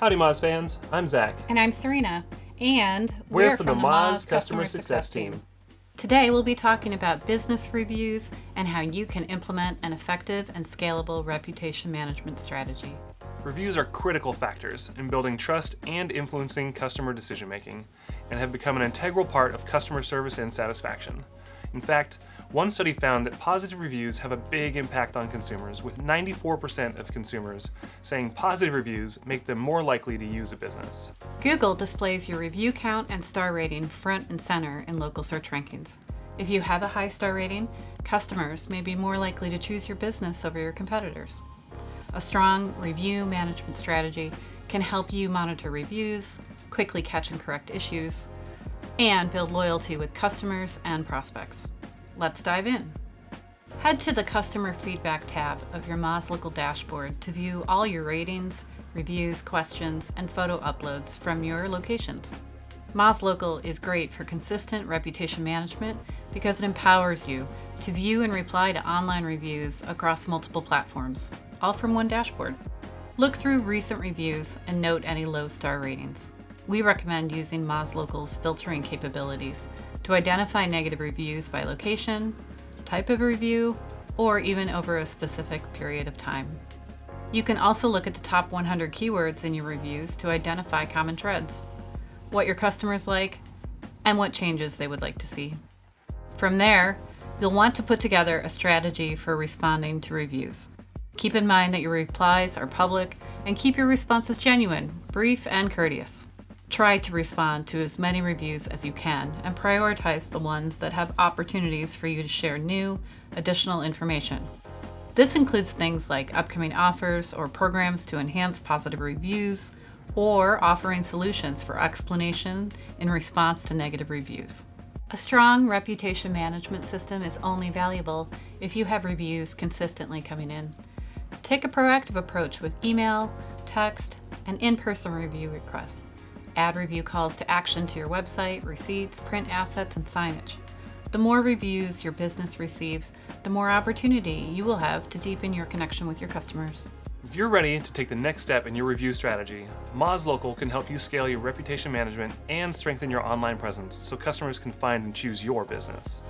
Howdy Moz fans, I'm Zach. And I'm Serena, and we're from the Moz Customer Success Team. Today we'll be talking about business reviews and how you can implement an effective and scalable reputation management strategy. Reviews are critical factors in building trust and influencing customer decision making, and have become an integral part of customer service and satisfaction. In fact, one study found that positive reviews have a big impact on consumers, with 94% of consumers saying positive reviews make them more likely to use a business. Google displays your review count and star rating front and center in local search rankings. If you have a high star rating, customers may be more likely to choose your business over your competitors. A strong review management strategy can help you monitor reviews, quickly catch and correct issues, and build loyalty with customers and prospects. Let's dive in. Head to the Customer Feedback tab of your Moz Local dashboard to view all your ratings, reviews, questions, and photo uploads from your locations. Moz Local is great for consistent reputation management because it empowers you to view and reply to online reviews across multiple platforms, all from one dashboard. Look through recent reviews and note any low star ratings. We recommend using Moz Local's filtering capabilities to identify negative reviews by location, type of review, or even over a specific period of time. You can also look at the top 100 keywords in your reviews to identify common threads, what your customers like, and what changes they would like to see. From there, you'll want to put together a strategy for responding to reviews. Keep in mind that your replies are public and keep your responses genuine, brief, and courteous. Try to respond to as many reviews as you can and prioritize the ones that have opportunities for you to share new, additional information. This includes things like upcoming offers or programs to enhance positive reviews, or offering solutions for explanation in response to negative reviews. A strong reputation management system is only valuable if you have reviews consistently coming in. Take a proactive approach with email, text, and in-person review requests. Add review calls to action to your website, receipts, print assets, and signage. The more reviews your business receives, the more opportunity you will have to deepen your connection with your customers. If you're ready to take the next step in your review strategy, Moz Local can help you scale your reputation management and strengthen your online presence so customers can find and choose your business.